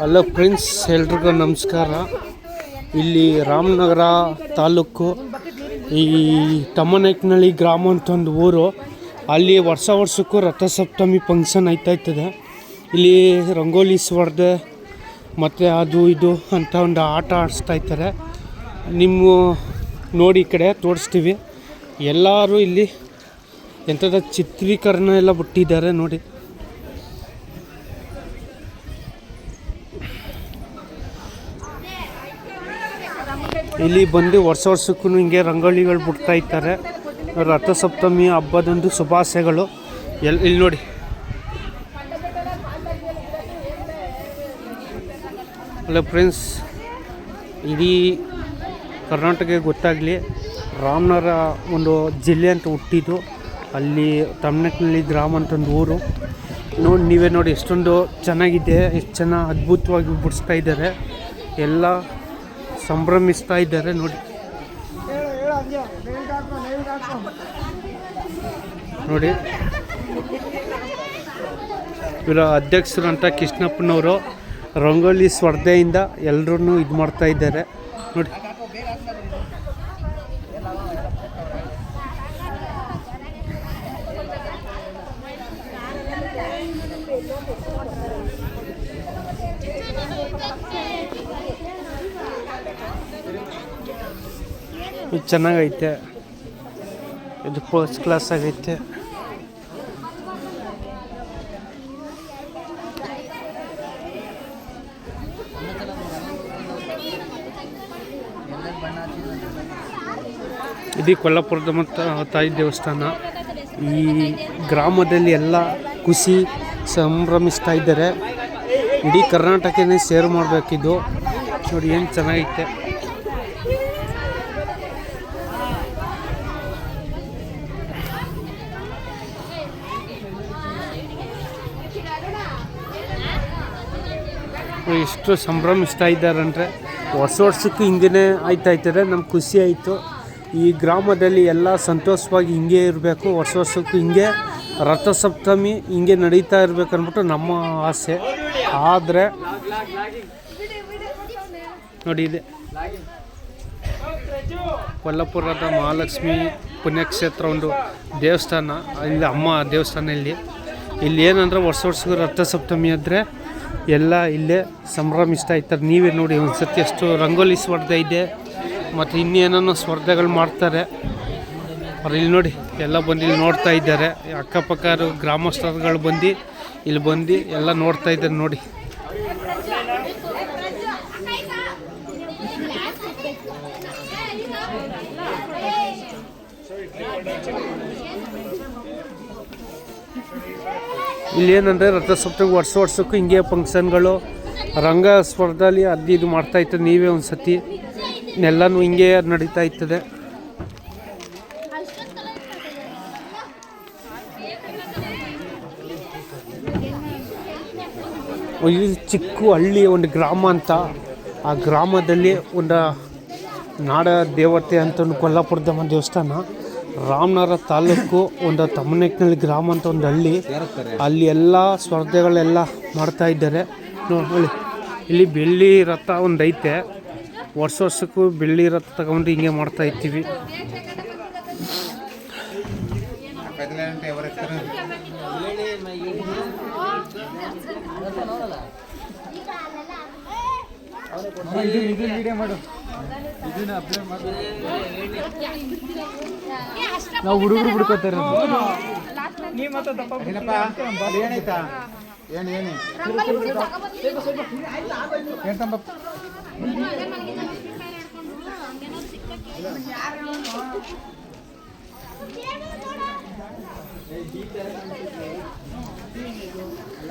Hello friends, ಎಲ್ರಿಗೂ ನಮಸ್ಕಾರ. ಇಲ್ಲಿ ರಾಮನಗರ ತಾಲೂಕು ಈ ತಮ್ಮನಾಯಕನಹಳ್ಳಿ ಗ್ರಾಮ ಅಂತ ಒಂದು ಊರು. ಅಲ್ಲಿ ವರ್ಷಕ್ಕೂ ರಥಸಪ್ತಮಿ ಫಂಕ್ಷನ್ ಆಯ್ತಾಯ್ತದೆ. ಇಲ್ಲಿ ರಂಗೋಲಿ ಸ್ಪರ್ಧೆ ಮತ್ತು ಅದು ಇದು ಅಂತ ಒಂದು ಆಟ ಆಡಿಸ್ತಾ ಇರ್ತಾರೆ. ನಿಮ್ಮ ನೋಡಿ ಈ ಕಡೆ ತೋರಿಸ್ತೀವಿ. ಎಲ್ಲರೂ ಇಲ್ಲಿ ಎಂಥದ ಚಿತ್ರೀಕರಣ ಎಲ್ಲ ಬಿಟ್ಟಿದ್ದಾರೆ ನೋಡಿ. ಇಲ್ಲಿ ಬಂದು ವರ್ಷಕ್ಕೂ ಹಿಂಗೆ ರಂಗೋಲಿಗಳು ಬಿಡ್ತಾ ಇರ್ತಾರೆ. ರಥಸಪ್ತಮಿ ಹಬ್ಬದಂದು ಶುಭಾಶಯಗಳು. ಇಲ್ಲಿ ನೋಡಿ, ಹಲೋ ಫ್ರೆಂಡ್ಸ್, ಇಡೀ ಕರ್ನಾಟಕಕ್ಕೆ ಗೊತ್ತಾಗಲಿ ರಾಮನಗರ ಒಂದು ಜಿಲ್ಲೆ ಅಂತ ಹುಟ್ಟಿದ್ದು. ಅಲ್ಲಿ ತಮ್ಮನಾಯಕನಹಳ್ಳಿ ಗ್ರಾಮ ಅಂತ ಒಂದು ಊರು. ನೀವೇ ನೋಡಿ ಎಷ್ಟೊಂದು ಚೆನ್ನಾಗಿದೆ, ಎಷ್ಟು ಚೆನ್ನಾಗಿ ಅದ್ಭುತವಾಗಿ ಬಿಡಿಸ್ತಾ ಇದ್ದಾರೆ. ಎಲ್ಲ ಸಂಭ್ರಮಿಸ್ತಾ ಇದ್ದಾರೆ ನೋಡಿ. ನೋಡಿ, ಇವರ ಅಧ್ಯಕ್ಷರು ಅಂತ ಕೃಷ್ಣಪ್ಪನವರು ರಂಗೋಲಿ ಸ್ಪರ್ಧೆಯಿಂದ ಎಲ್ಲರೂ ಇದು ಮಾಡ್ತಾ ಇದ್ದಾರೆ ನೋಡಿ. ಇದು ಚೆನ್ನಾಗೈತೆ, ಇದು ಫಸ್ಟ್ ಕ್ಲಾಸ್ ಆಗೈತೆ. ಇದು ಕೊಲ್ಲಾಪುರದ ಮತ್ತು ತಾಯಿ ದೇವಸ್ಥಾನ. ಈ ಗ್ರಾಮದಲ್ಲಿ ಎಲ್ಲ ಖುಷಿ ಸಂಭ್ರಮಿಸ್ತಾ ಇದ್ದಾರೆ. ಇಡೀ ಕರ್ನಾಟಕನೇ ಶೇರ್ ಮಾಡಬೇಕಿದ್ದು ನೋಡಿ, ಏನು ಚೆನ್ನಾಗೈತೆ. ಎಷ್ಟು ಸಂಭ್ರಮಿಸ್ತಾ ಇದ್ದಾರೆ ಅಂದರೆ ವರ್ಷಕ್ಕೂ ಹಿಂಗೇ ಆಯ್ತಾಯ್ತದೆ. ನಮ್ಗೆ ಖುಷಿ ಆಯಿತು. ಈ ಗ್ರಾಮದಲ್ಲಿ ಎಲ್ಲ ಸಂತೋಷವಾಗಿ ಹಿಂಗೆ ಇರಬೇಕು, ವರ್ಷಕ್ಕೂ ಹಿಂಗೆ ರಥಸಪ್ತಮಿ ಹಿಂಗೆ ನಡೀತಾ ಇರಬೇಕು ಅಂದ್ಬಿಟ್ಟು ನಮ್ಮ ಆಸೆ. ಆದರೆ ನೋಡಿ, ಇದೆ ಕೊಲ್ಲಾಪುರದ ಮಹಾಲಕ್ಷ್ಮಿ ಪುಣ್ಯಕ್ಷೇತ್ರ ಒಂದು ದೇವಸ್ಥಾನ. ಇಲ್ಲಿ ಅಮ್ಮ ದೇವಸ್ಥಾನ. ಇಲ್ಲಿ ಏನಂದ್ರೆ ವರ್ಷಕ್ಕೂ ರಥಸಪ್ತಮಿ ಆದರೆ ಎಲ್ಲ ಇಲ್ಲೇ ಸಂಭ್ರಮಿಸ್ತಾ ಇರ್ತಾರೆ. ನೀವೇ ನೋಡಿ ಒಂದು ಸತಿ ಎಷ್ಟು ರಂಗೋಲಿ ಸ್ಪರ್ಧೆ ಇದೆ ಮತ್ತು ಇನ್ನೇನೋ ಸ್ಪರ್ಧೆಗಳು ಮಾಡ್ತಾರೆ. ಅವ್ರು ಇಲ್ಲಿ ನೋಡಿ ಎಲ್ಲ ಬಂದು ಇಲ್ಲಿ ನೋಡ್ತಾ ಇದ್ದಾರೆ. ಅಕ್ಕಪಕ್ಕ ಗ್ರಾಮಸ್ಥರುಗಳು ಬಂದು ಇಲ್ಲಿ ಬಂದು ಎಲ್ಲ ನೋಡ್ತಾ ಇದ್ದಾರೆ ನೋಡಿ. ಇಲ್ಲೇನಂದರೆ ರಥಸಪ್ತಮಿ ವರ್ಷಕ್ಕೂ ಹಿಂಗೆ ಫಂಕ್ಷನ್ಗಳು ರಂಗ ಸ್ಪರ್ಧೆಯಲ್ಲಿ ಅದು ಇದು ಮಾಡ್ತಾ ಇರ್ತದೆ. ನೀವೇ ಒಂದು ಸತಿ ಎಲ್ಲನೂ ಹಿಂಗೆ ನಡೀತಾ ಇರ್ತದೆ. ಇದು ಚಿಕ್ಕ ಹಳ್ಳಿ ಒಂದು ಗ್ರಾಮ ಅಂತ. ಆ ಗ್ರಾಮದಲ್ಲಿ ಒಂದು ನಾಡ ದೇವತೆ ಅಂತ ಒಂದು ಕೊಲ್ಲಾಪುರದ ದೇವಸ್ಥಾನ. ರಾಮನಗರ ತಾಲೂಕು ಒಂದು ತಮ್ಮನಾಯಕನಹಳ್ಳಿ ಗ್ರಾಮ ಅಂತ ಒಂದು ಹಳ್ಳಿ. ಅಲ್ಲಿ ಎಲ್ಲ ಸ್ಪರ್ಧೆಗಳೆಲ್ಲ ಮಾಡ್ತಾ ಇದ್ದಾರೆ ನೋಡಿ. ಇಲ್ಲಿ ಬೆಳ್ಳಿ ರಥ ಒಂದು ಐತೆ. ವರ್ಷಕ್ಕೂ ಬೆಳ್ಳಿ ರಥ ತಗೊಂಡು ಹಿಂಗೆ ಮಾಡ್ತಾ ಇರ್ತೀವಿ. ನಾವು ಹುಡುಗರು ಬಿಡ್ಕೋತಾರೆ.